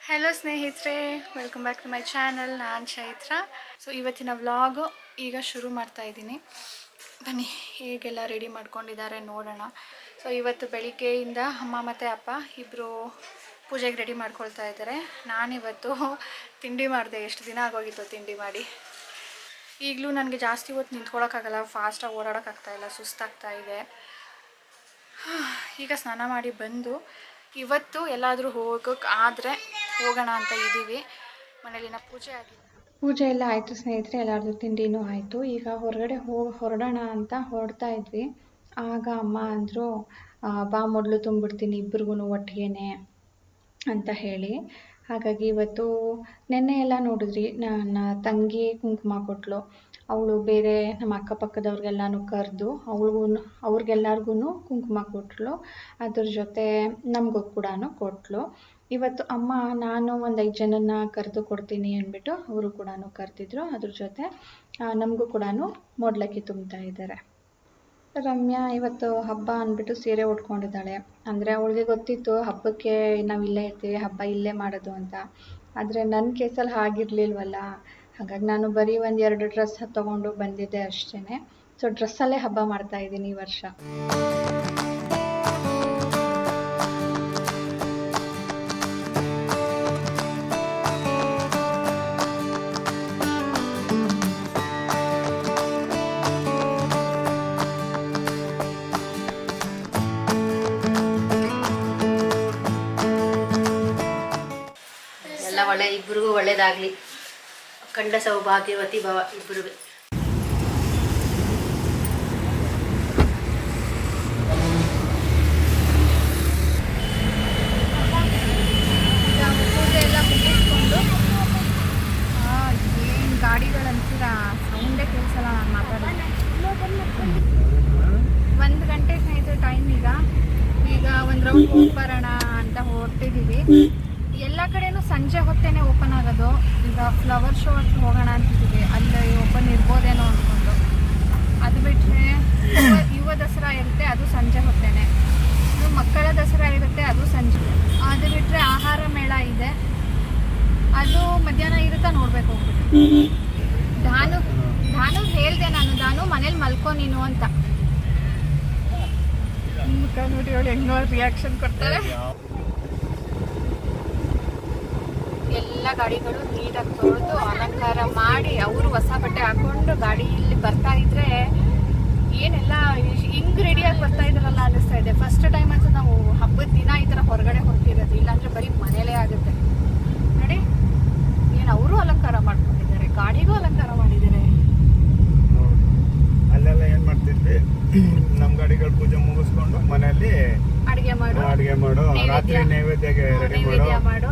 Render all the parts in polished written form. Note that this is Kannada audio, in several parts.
ಹಲೋ ಸ್ನೇಹಿತರೆ, welcome back to my channel. ನಾನು ಚೈತ್ರ. ಸೊ ಇವತ್ತಿನ ವ್ಲಾಗು ಈಗ ಶುರು ಮಾಡ್ತಾ ಇದ್ದೀನಿ. ಬನ್ನಿ ಹೇಗೆಲ್ಲ ರೆಡಿ ಮಾಡ್ಕೊಂಡಿದ್ದಾರೆ ನೋಡೋಣ. ಸೊ ಇವತ್ತು ಬೆಳಿಗ್ಗೆಯಿಂದ ಅಮ್ಮ ಮತ್ತು ಅಪ್ಪ ಇಬ್ಬರು ಪೂಜೆಗೆ ರೆಡಿ ಮಾಡ್ಕೊಳ್ತಾ ಇದ್ದಾರೆ. ನಾನಿವತ್ತು ತಿಂಡಿ ಮಾಡಿದೆ. ಎಷ್ಟು ದಿನ ಆಗೋಗಿತ್ತು ತಿಂಡಿ ಮಾಡಿ. ಈಗಲೂ ನನಗೆ ಜಾಸ್ತಿ ಹೊತ್ತು ನಿಂತ್ಕೊಳ್ಳೋಕ್ಕಾಗಲ್ಲ, ಫಾಸ್ಟಾಗಿ ಓಡಾಡೋಕ್ಕಾಗ್ತಾಯಿಲ್ಲ, ಸುಸ್ತಾಗ್ತಾ ಇದೆ. ಈಗ ಸ್ನಾನ ಮಾಡಿ ಬಂದು ಇವತ್ತು ಎಲ್ಲಾದರೂ ಹೋಗೋಕ್ಕಾದರೆ ಹೋಗೋಣ ಅಂತ ಇದ್ದೀವಿ. ಮನೇಲಿನ ಪೂಜೆ ಎಲ್ಲ ಆಯಿತು ಸ್ನೇಹಿತರೆ. ಎಲ್ಲರದ್ದು ತಿಂಡಿನೂ ಆಯಿತು. ಈಗ ಹೊರಗಡೆ ಹೊರಡೋಣ ಅಂತ ಹೊರಡ್ತಾ ಇದ್ವಿ. ಆಗ ಅಮ್ಮ ಅಂದರು, ಬಾ ಮೊದಲು ತುಂಬಿಡ್ತೀನಿ ಇಬ್ರಿಗೂ ಒಟ್ಟಿಗೆನೆ ಅಂತ ಹೇಳಿ. ಹಾಗಾಗಿ ಇವತ್ತು ನೆನ್ನೆ ಎಲ್ಲ ನೋಡಿದ್ರಿ, ನನ್ನ ತಂಗಿ ಕುಂಕುಮ ಕೊಟ್ಟಳು. ಅವಳು ಬೇರೆ ನಮ್ಮ ಅಕ್ಕಪಕ್ಕದವ್ರಿಗೆಲ್ಲನೂ ಕರೆದು ಅವ್ರಿಗೆಲ್ಲರಿಗೂ ಕುಂಕುಮ ಕೊಟ್ಟಳು. ಅದ್ರ ಜೊತೆ ನಮಗೂ ಕೂಡ ಕೊಟ್ಟಳು. ಇವತ್ತು ಅಮ್ಮ ನಾನು ಒಂದು 5 ಜನನ ಕರೆದು ಕೊಡ್ತೀನಿ ಅಂದ್ಬಿಟ್ಟು ಅವರು ಕೂಡ ಕರೆದಿದ್ರು. ಅದ್ರ ಜೊತೆ ನಮಗೂ ಕೂಡ ಮೊಡ್ಲಕ್ಕಿ ತುಂಬ್ತಾ ಇದ್ದಾರೆ. ರಮ್ಯಾ ಇವತ್ತು ಹಬ್ಬ ಅಂದ್ಬಿಟ್ಟು ಸೀರೆ ಉಟ್ಕೊಂಡಿದ್ದಾಳೆ. ಅಂದರೆ ಅವಳಿಗೆ ಗೊತ್ತಿತ್ತು ಹಬ್ಬಕ್ಕೆ ನಾವು ಇಲ್ಲೇ ಇರ್ತೀವಿ, ಹಬ್ಬ ಇಲ್ಲೇ ಮಾಡೋದು ಅಂತ. ಆದರೆ ನನ್ನ ಕೇಸಲ್ಲಿ ಹಾಗಿರಲಿಲ್ವಲ್ಲ. ಹಾಗಾಗಿ ನಾನು ಬರೀ 1-2 ಡ್ರೆಸ್ ತೊಗೊಂಡು ಬಂದಿದ್ದೆ ಅಷ್ಟೇ. ಸೊ ಡ್ರೆಸ್ಸಲ್ಲೇ ಹಬ್ಬ ಮಾಡ್ತಾ ಇದ್ದೀನಿ ಈ ವರ್ಷ. ಇಬ್ಬರಿಗೂ ಒಳ್ಳೇದಾಗಲಿ. ಕಂಡ ಸೌಭಾಗ್ಯವತಿ ಭವ ಇಬ್ಬರಿಗೂ. ಪೂಜೆ ಎಲ್ಲ ಮುಗಿಸ್ಕೊಂಡು ಏನು ಗಾಡಿಗಳಂತೀರ ಸೌಂಡೇ ಕೇಳಿಸಲ್ಲ ನಾನು ಮಾತಾಡೋದು. 1 ಗಂಟೆ ಸ್ನೇಹಿತರೆ ಟೈಮ್. ಈಗ ಒಂದು ರೌಂಡ್ ಹೋಗಿ ಬರೋಣ ಅಂತ ಹೊರಟಿದ್ದೀವಿ. ಎಲ್ಲ ಕಡೆನೂ ಸಂಜೆ ಹೊತ್ತೇನೆ ಓಪನ್ ಆಗೋದು. ಈಗ ಫ್ಲವರ್ ಶೋ ಅಂತ ಹೋಗೋಣ ಅಂತಿದ್ದೀವಿ, ಅಲ್ಲಿ ಓಪನ್ ಇರ್ಬೋದೇನೋ ಅಂದ್ಕೊಂಡು. ಅದು ಬಿಟ್ಟರೆ ಯುವ ದಸರಾ ಇರುತ್ತೆ, ಅದು ಸಂಜೆ ಹೊತ್ತೇನೆ. ಮಕ್ಕಳ ದಸರಾ ಇರುತ್ತೆ, ಅದು ಸಂಜೆ. ಅದು ಬಿಟ್ಟರೆ ಆಹಾರ ಮೇಳ ಇದೆ, ಅದು ಮಧ್ಯಾಹ್ನ ಇರುತ್ತಾ ನೋಡ್ಬೇಕು ಹೋಗ್ಬಿಟ್ಟು. ಧಾನು ಹೇಳಿದೆ ನಾನು ಮನೇಲಿ ಮಲ್ಕೊ ನೀನು ಅಂತ. ಮುಖ ನೋಡಿ ಅವಳು ಹೆಂಗೋ ರಿಯಾಕ್ಷನ್ ಕೊಡ್ತಾರೆ. ಎಲ್ಲ ಗಾಡಿಗಳು ನೀಟಾಗಿ ತೊಳೆದು ಅಲಂಕಾರ ಮಾಡಿ ಅವರು ಹೊಸ ಬಟ್ಟೆ ಹಾಕೊಂಡು ಗಾಡಿಯಲ್ಲಿ ಬರ್ತಾ ಇದ್ರೆ ಏನೆಲ್ಲ ಹಿಂಗ್ ರೆಡಿಯಾಗಿ ಬರ್ತಾ ಇದ್ರಲ್ಲ ಅನ್ನಿಸ್ತಾ ಇದೆ. ಫಸ್ಟ್ ಟೈಮ್ ಅಂತ ನಾವು ಹಬ್ಬದ ದಿನ ಈ ಥರ ಹೊರಗಡೆ ಹೊರಟಿರೋದು. ಇಲ್ಲಾಂದ್ರೆ ಬರೀ ಮನೇಲೇ ಆಗುತ್ತೆ ನೋಡಿ. ಏನು ಅವರು ಅಲಂಕಾರ ಮಾಡ್ಕೊಂಡಿದ್ದಾರೆ, ಗಾಡಿಗೂ ಅಲಂಕಾರ ಮಾಡಿದ್ದಾರೆ. ಅಲ್ಲೆಲ್ಲ ಏನ್ ಮಾಡ್ತಿದ್ವಿ, ನಮ್ಮ ಗಾಡಿಗಳ ಪೂಜೆ ಮುಗಿಸ್ಕೊಂಡು ಮನೆಯಲ್ಲಿ ಅಡುಗೆ ಮಾಡು, ರಾತ್ರಿ ನೈವೇದ್ಯಗೆ ರೆಡಿ ಮಾಡು,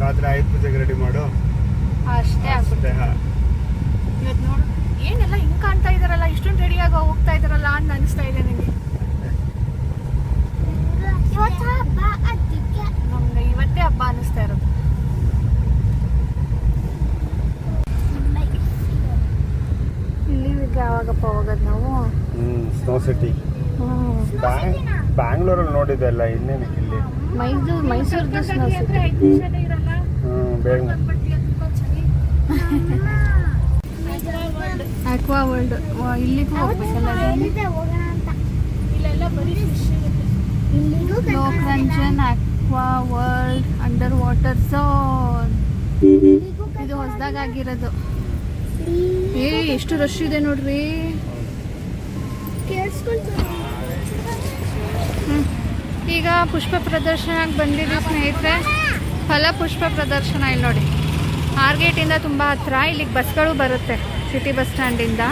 ರಾತ್ರಿ ಆಯುಧ ಪೂಜೆಗೆ ರೆಡಿ ಮಾಡು, ಅಷ್ಟೇ ಆಗುತ್ತೆ. ಇವತ್ತು ನೋಡು ಏನೆಲ್ಲ ಹಿಂಗ್ ಕಾಣ್ತಾ ಇದಾರಲ್ಲ, ಇಷ್ಟೊಂದು ರೆಡಿಯಾಗಿ ಹೋಗ್ತಾ ಇದಾರಲ್ಲ ಅಂತ ಅನಿಸ್ತಾ ಇದೆ ನನಗೆ. ನಮ್ಗೆ ಇವತ್ತೇ ಹಬ್ಬ ಅನಿಸ್ತಾ ಇರೋದು. ಇಲ್ಲಿ ಯಾವಾಗಪ್ಪ ಹೋಗೋದು ನಾವು? ಸ್ನೋ ಸಿಟಿ ಬ್ಯಾಂಗ್ಳೂರಲ್ಲಿ ನೋಡಿದ್ದೆಲ್ಲ, ಇನ್ನೇನಕ್ಕೆ ಇಲ್ಲಿ ಮೈಸೂರ್ದು ಸ್ನೋ ಸಿಟಿ. ಅಕ್ವಾ ವರ್ಲ್ಡ್ ಇಲ್ಲಿಗೂ ಹೋಗ್ಬೇಕಲ್ಲ. ಇಲ್ಲೆಲ್ಲ ಬರೀ ಫಿಶ್ ಇರುತ್ತೆ. Lokaranjan aqua world under water zone ಇದು ಹೊಸದಾಗಿರೋದು. ಎಷ್ಟು ರಶ್ ಇದೆ ನೋಡ್ರಿ. ಈಗ ಪುಷ್ಪ ಪ್ರದರ್ಶನಕ್ಕೆ ಬಂದಿದ್ದೀವಿ ಸ್ನೇಹಿತರೆ. ಫಲಪುಷ್ಪ ಪ್ರದರ್ಶನ ಇಲ್ಲಿ ನೋಡಿ. ಆರ್ಗೇಟಿಂದ ತುಂಬ ಹತ್ತಿರ. ಇಲ್ಲಿಗೆ ಬಸ್ಗಳು ಬರುತ್ತೆ ಸಿಟಿ ಬಸ್ ಸ್ಟ್ಯಾಂಡಿಂದ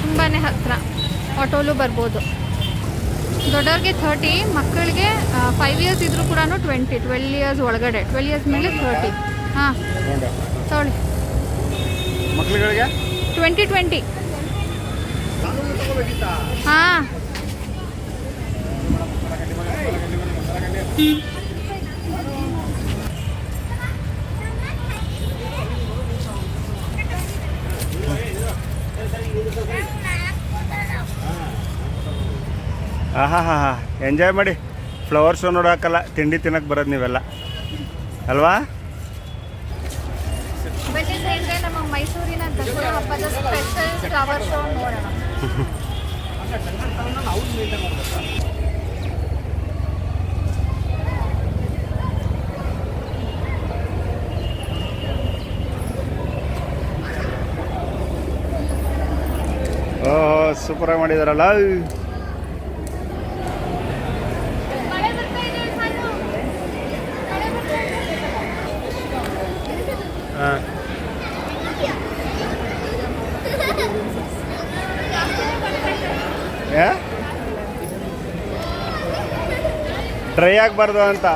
ತುಂಬಾ ಹತ್ತಿರ. ಆಟೋಲು ಬರ್ಬೋದು. ದೊಡ್ಡವ್ರಿಗೆ 30, ಮಕ್ಕಳಿಗೆ 5 ಇಯರ್ಸ್ ಇದ್ರೂ ಕೂಡ 12 ಇಯರ್ಸ್ ಒಳಗಡೆ. 12 ಇಯರ್ಸ್ ಮೇಲೆ 30. ಹಾಂ ತೊಗೊಳ್ಳಿ. ಮಕ್ಕಳುಗಳಿಗೆ 20 ಹಾಂ. ಎಂಜಾಯ್ ಮಾಡಿ. ಫ್ಲವರ್ ಶೋ ನೋಡೋಕ್ಕಲ್ಲ, ತಿಂಡಿ ತಿನ್ನಕ್ಕೆ ಬರೋದು ನೀವೆಲ್ಲ ಅಲ್ವಾ? ಬನ್ನಿ ಸ್ನೇಹಿತರೆ, ನಮ್ಮ ಮೈಸೂರಿನ ದಸರಾ ಹಬ್ಬದ ಸ್ಪೆಷಲ್ ಫ್ಲವರ್ ಶೋ ನೋಡೋಣ. ಓಹ್ ಸೂಪರಾಗಿ ಮಾಡಿದಾರಲ್ಲ. ಹಾಂ ಡ್ರೈ ಆಗಬಾರ್ದು ಅಂತ.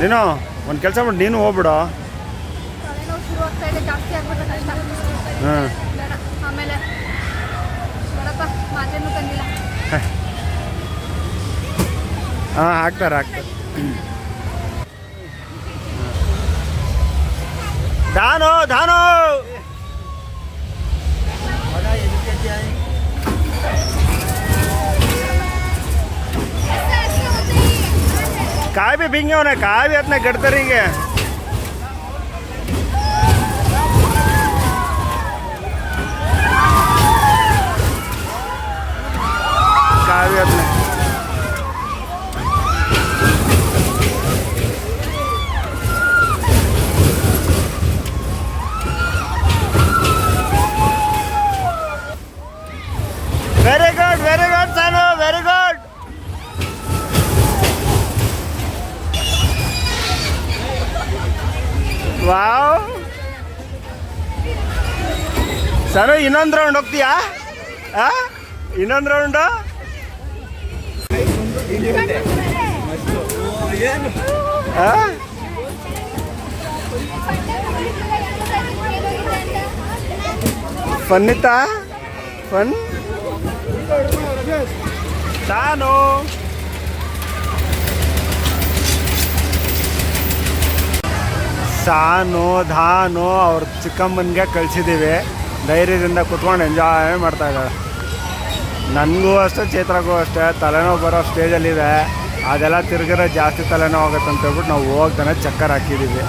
ನೀನು ಒಂದು ಕೆಲಸ ಮಾಡಿ, ನೀನು ಹೋಗ್ಬಿಡು. ಶುರು ಆಗ್ತಾ ಇದೆ, ಜಾಸ್ತಿ ಆಗ್ಬಿಟ್ರೆ ಕಷ್ಟ. ಹಾಂ ಆಮೇಲೆ ಬರಪ್ಪ, ಮಾತೇನು ತಂದಿಲ್ಲ. ಹಾಂ ಹಾಕ್ತಾರೆ. ಧಾನು ಧಾನು काय भी भिंगे होने काय भी अपने गढ़ते रहेंगे. काय भी अपने वेरी गुड सानू, वेरी गुड. ವಾವ್ ಸರ್, ಇನ್ನೊಂದು ರೌಂಡ್ ಹೋಗ್ತೀಯಾ? ಇನ್ನೊಂದು ರೌಂಡು ಫನ್ನಿತಾ ಫನ್ ಸಾನು. ಸಾನು ಧಾನು ಅವ್ರ ಚಿಕ್ಕಮ್ಮನಿಗೆ ಕಳಿಸಿದ್ದೀವಿ. ಧೈರ್ಯದಿಂದ ಕುತ್ಕೊಂಡು ಎಂಜಾಯ್ ಮಾಡ್ತಾ ಇದ್ದಾಳೆ. ನನಗೂ ಅಷ್ಟೇ, ಚೈತ್ರಗೂ ಅಷ್ಟೇ ತಲೆನೋವು ಬರೋ ಸ್ಟೇಜಲ್ಲಿದೆ. ಅದೆಲ್ಲ ತಿರುಗಿದ್ರೆ ಜಾಸ್ತಿ ತಲೆನೋವು ಆಗುತ್ತೆ ಅಂತ ಹೇಳ್ಬಿಟ್ಟು ನಾವು ಹೋಗ್ತಾನೆ ಚಕ್ಕರ್ ಹಾಕಿದ್ದೀವಿ.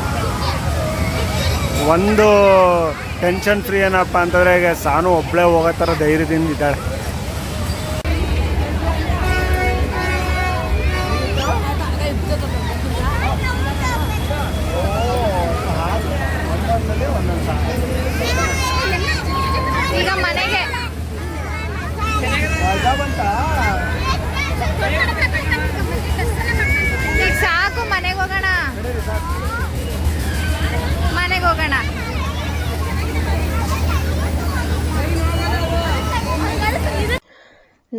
ಒಂದು ಟೆನ್ಷನ್ ಫ್ರೀ ಏನಪ್ಪ ಅಂತಂದರೆ, ಈಗ ಸಾನು ಒಬ್ಬಳೇ ಹೋಗೋ ಥರ ಧೈರ್ಯದಿಂದ ಇದ್ದಾಳೆ.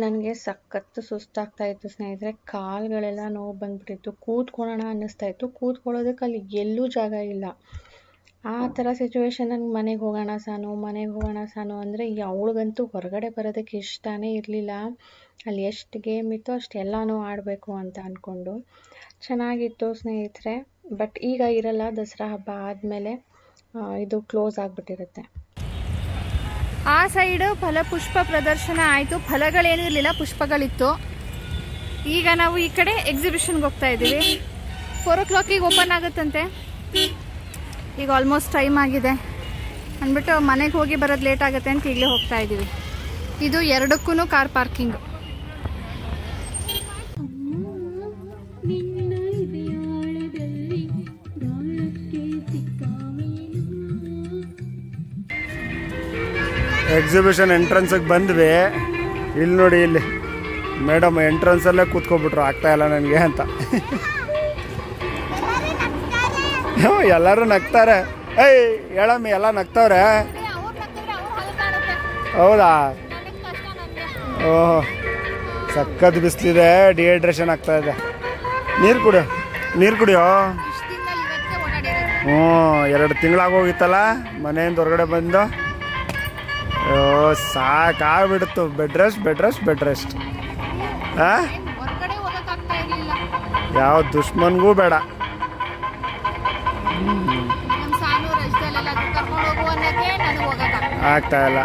ನನಗೆ ಸಖತ್ತು ಸುಸ್ತಾಗ್ತಾಯಿತ್ತು ಸ್ನೇಹಿತರೆ. ಕಾಲುಗಳೆಲ್ಲ ನೋವು ಬಂದುಬಿಟ್ಟಿತ್ತು. ಕೂತ್ಕೊಳ್ಳೋಣ ಅನ್ನಿಸ್ತಾಯಿತ್ತು. ಕೂತ್ಕೊಳ್ಳೋದಕ್ಕೆ ಅಲ್ಲಿ ಎಲ್ಲೂ ಜಾಗ ಇಲ್ಲ. ಆ ಥರ ಸಿಚುವೇಶನ್. ನನಗೆ ಮನೆಗೆ ಹೋಗೋಣ ಸಾನು ಅಂದರೆ ಅವಳಿಗಂತೂ ಹೊರಗಡೆ ಬರೋದಕ್ಕೆ ಇಷ್ಟನೇ ಇರಲಿಲ್ಲ. ಅಲ್ಲಿ ಎಷ್ಟು ಗೇಮ್ ಇತ್ತು ಅಷ್ಟೆಲ್ಲನೂ ಆಡಬೇಕು ಅಂತ ಅಂದ್ಕೊಂಡು. ಚೆನ್ನಾಗಿತ್ತು ಸ್ನೇಹಿತರೆ. ಬಟ್ ಈಗ ಇರಲ್ಲ, ದಸರಾ ಹಬ್ಬ ಆದಮೇಲೆ ಇದು ಕ್ಲೋಸ್ ಆಗಿಬಿಟ್ಟಿರುತ್ತೆ. ಆ ಸೈಡು ಫಲಪುಷ್ಪ ಪ್ರದರ್ಶನ ಆಯಿತು. ಫಲಗಳೇನೂ ಇರಲಿಲ್ಲ, ಪುಷ್ಪಗಳಿತ್ತು. ಈಗ ನಾವು ಈ ಕಡೆ ಎಕ್ಸಿಬಿಷನ್ಗೆ ಹೋಗ್ತಾ ಇದ್ದೀವಿ. 4 o'clock ಓಪನ್ ಆಗುತ್ತಂತೆ. ಈಗ ಆಲ್ಮೋಸ್ಟ್ ಟೈಮ್ ಆಗಿದೆ ಅಂದ್ಬಿಟ್ಟು ಮನೆಗೆ ಹೋಗಿ ಬರೋದು ಲೇಟ್ ಆಗುತ್ತೆ ಅಂತ ಈಗಲೇ ಹೋಗ್ತಾ ಇದ್ದೀವಿ. ಇದು 2ಕ್ಕೂ ಕಾರ್ ಪಾರ್ಕಿಂಗ್. ಎಕ್ಸಿಬಿಷನ್ ಎಂಟ್ರೆನ್ಸಿಗೆ ಬಂದ್ವಿ. ಇಲ್ಲಿ ನೋಡಿ, ಇಲ್ಲಿ ಮೇಡಮ್ ಎಂಟ್ರೆನ್ಸಲ್ಲೇ ಕೂತ್ಕೊಬಿಟ್ರು, ಆಗ್ತಾಯಿಲ್ಲ ನನಗೆ ಅಂತ. ಎಲ್ಲರೂ ನಗ್ತಾರೆ. ಏಯ್ ಹೇಳಮ್ಮಿ, ಎಲ್ಲ ನಗ್ತವ್ರೆ. ಹೌದಾ? ಓಹ್, ಸಖತ್ ಬಿಸಿಲಿದೆ, ಡಿಹೈಡ್ರೇಷನ್ ಆಗ್ತಾಯಿದೆ. ನೀರು ಕುಡಿಯೋ. 2 ತಿಂಗಳಾಗೋಗಿತ್ತಲ್ಲ ಮನೆಯಿಂದ ಹೊರಗಡೆ ಬಂದು. ಸಾಕಾಗ್ಬಿಡ್ತು. Bed rest. ಹಾಂ, ಯಾವ ದುಶ್ಮನ್ಗೂ ಬೇಡ. ಆಗ್ತಾಯಿಲ್ಲ.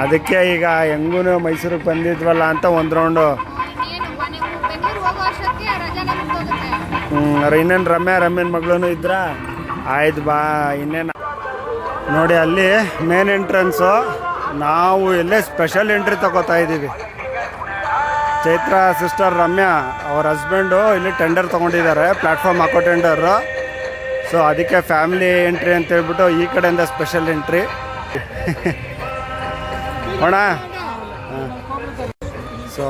ಅದಕ್ಕೆ ಈಗ ಹೆಂಗೂ ಮೈಸೂರಿಗೆ ಬಂದಿದ್ವಲ್ಲ ಅಂತ ಒಂದು ರೌಂಡು. ಇನ್ನೇನು ರಮ್ಯನ ಮಗಳೂ ಇದ್ರ ಆಯ್ತು ಬಾ. ಇನ್ನೇನು ನೋಡಿ, ಅಲ್ಲಿ ಮೇನ್ ಎಂಟ್ರೆನ್ಸು. ನಾವು ಎಲ್ಲೇ ಸ್ಪೆಷಲ್ ಎಂಟ್ರಿ ತಗೋತಾ ಇದ್ದೀವಿ. ಚೈತ್ರ ಸಿಸ್ಟರ್ ರಮ್ಯಾ ಅವ್ರ ಹಸ್ಬೆಂಡು ಇಲ್ಲಿ ಟೆಂಡರ್ ತೊಗೊಂಡಿದ್ದಾರೆ, ಪ್ಲ್ಯಾಟ್ಫಾರ್ಮ್ ಹಾಕೋ ಟೆಂಡರು. ಸೊ ಅದಕ್ಕೆ ಫ್ಯಾಮಿಲಿ ಎಂಟ್ರಿ ಅಂತ ಹೇಳ್ಬಿಟ್ಟು ಈ ಕಡೆಯಿಂದ ಸ್ಪೆಷಲ್ ಎಂಟ್ರಿ. ಅಣ್ಣ, ಸೊ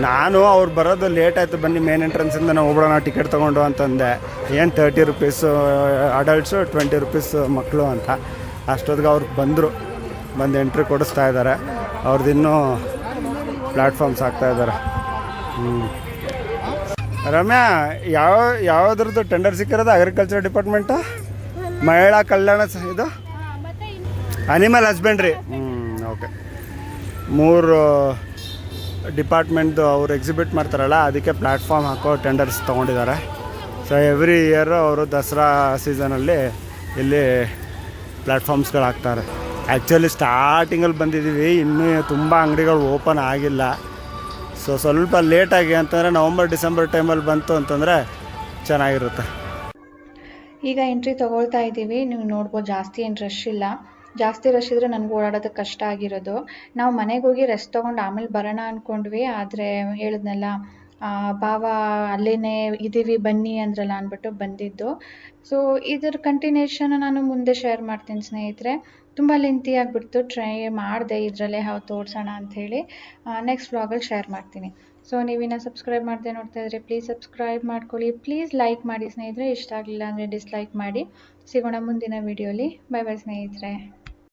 ನಾನು ಅವ್ರು ಬರೋದು ಲೇಟ್ ಆಯಿತು, ಬನ್ನಿ ಮೇನ್ ಎಂಟ್ರೆನ್ಸಿಂದ ನಾವು ಹೋಗ್ಬಿಡೋಣ ಟಿಕೆಟ್ ತೊಗೊಂಡು ಅಂತಂದೆ. ಏನು 30 rupees ಅಡಲ್ಟ್ಸು, 20 rupees ಮಕ್ಕಳು ಅಂತ. ಅಷ್ಟೊತ್ತಿಗೆ ಅವ್ರು ಬಂದು ಎಂಟ್ರಿ ಕೊಡಿಸ್ತಾ ಇದ್ದಾರೆ. ಅವ್ರದ್ದು ಇನ್ನೂ ಪ್ಲ್ಯಾಟ್ಫಾರ್ಮ್ಸ್ ಆಗ್ತಾಯಿದ್ದಾರೆ. ರಮ್ಯಾ, ಯಾವುದ್ರದ್ದು ಟೆಂಡರ್ ಸಿಕ್ಕಿರೋದು? ಅಗ್ರಿಕಲ್ಚರ್ ಡಿಪಾರ್ಟ್ಮೆಂಟು, ಮಹಿಳಾ ಕಲ್ಯಾಣ, ಇದು ಅನಿಮಲ್ ಹಸ್ಬೆಂಡ್ರಿ. ಓಕೆ. 3 ಡಿಪಾರ್ಟ್ಮೆಂಟ್ದು ಅವ್ರು ಎಕ್ಸಿಬಿಟ್ ಮಾಡ್ತಾರಲ್ಲ, ಅದಕ್ಕೆ ಪ್ಲ್ಯಾಟ್ಫಾರ್ಮ್ ಹಾಕೋ ಟೆಂಡರ್ಸ್ ತೊಗೊಂಡಿದ್ದಾರೆ. ಸೊ ಎವ್ರಿ ಇಯರು ಅವರು ದಸರಾ ಸೀಸನಲ್ಲಿ ಇಲ್ಲಿ ಪ್ಲ್ಯಾಟ್ಫಾರ್ಮ್ಸ್ಗಳು ಹಾಕ್ತಾರೆ. ಆ್ಯಕ್ಚುಲಿ ಸ್ಟಾರ್ಟಿಂಗಲ್ಲಿ ಬಂದಿದ್ದೀವಿ, ಇನ್ನೂ ತುಂಬ ಅಂಗಡಿಗಳು ಓಪನ್ ಆಗಿಲ್ಲ. ಸೊ ಸ್ವಲ್ಪ ಲೇಟಾಗಿ ಅಂತಂದರೆ ನವಂಬರ್-ಡಿಸೆಂಬರ್ ಟೈಮಲ್ಲಿ ಬಂತು ಅಂತಂದರೆ ಚೆನ್ನಾಗಿರುತ್ತೆ. ಈಗ ಎಂಟ್ರಿ ತೊಗೊಳ್ತಾ ಇದ್ದೀವಿ. ನೀವು ನೋಡ್ಬೋದು, ಜಾಸ್ತಿ ಏನು ರಶ್ ಇಲ್ಲ. ಜಾಸ್ತಿ ರಶ್ ಇದ್ದರೆ ನನಗೂ ಓಡಾಡೋದಕ್ಕೆ ಕಷ್ಟ ಆಗಿರೋದು. ನಾವು ಮನೆಗೆ ಹೋಗಿ ರೆಸ್ಟ್ ತೊಗೊಂಡು ಆಮೇಲೆ ಬರೋಣ ಅಂದ್ಕೊಂಡ್ವಿ. ಆದರೆ ಹೇಳಿದ್ನಲ್ಲ, ಭಾವ ಅಲ್ಲೇ ಇದ್ದೀವಿ ಬನ್ನಿ ಅಂದ್ರಲ್ಲ ಅಂದ್ಬಿಟ್ಟು ಬಂದಿದ್ದು. ಸೊ ಇದರ ಕಂಟಿನ್ಯೂಷನ್ ನಾನು ಮುಂದೆ ಶೇರ್ ಮಾಡ್ತೀನಿ ಸ್ನೇಹಿತರೆ. ತುಂಬ ಲೆಂತಿ ಆಗಿಬಿಡ್ತು, ಟ್ರೈ ಮಾಡಿದೆ ಇದರಲ್ಲೇ ತೋರಿಸೋಣ ಅಂಥೇಳಿ. ನೆಕ್ಸ್ಟ್ ವ್ಲಾಗಲ್ಲಿ ಶೇರ್ ಮಾಡ್ತೀನಿ. ಸೊ ನೀವಿನ್ನ ಸಬ್ಸ್ಕ್ರೈಬ್ ಮಾಡದೆ ನೋಡ್ತಾ ಇದ್ದರೆ ಪ್ಲೀಸ್ ಸಬ್ಸ್ಕ್ರೈಬ್ ಮಾಡ್ಕೊಳ್ಳಿ. ಪ್ಲೀಸ್ ಲೈಕ್ ಮಾಡಿ ಸ್ನೇಹಿತರೆ. ಇಷ್ಟ ಆಗಲಿಲ್ಲ ಅಂದರೆ ಡಿಸ್ಲೈಕ್ ಮಾಡಿ. ಸಿಗೋಣ ಮುಂದಿನ ವೀಡಿಯೋಲಿ. ಬೈ ಬೈ ಸ್ನೇಹಿತರೆ.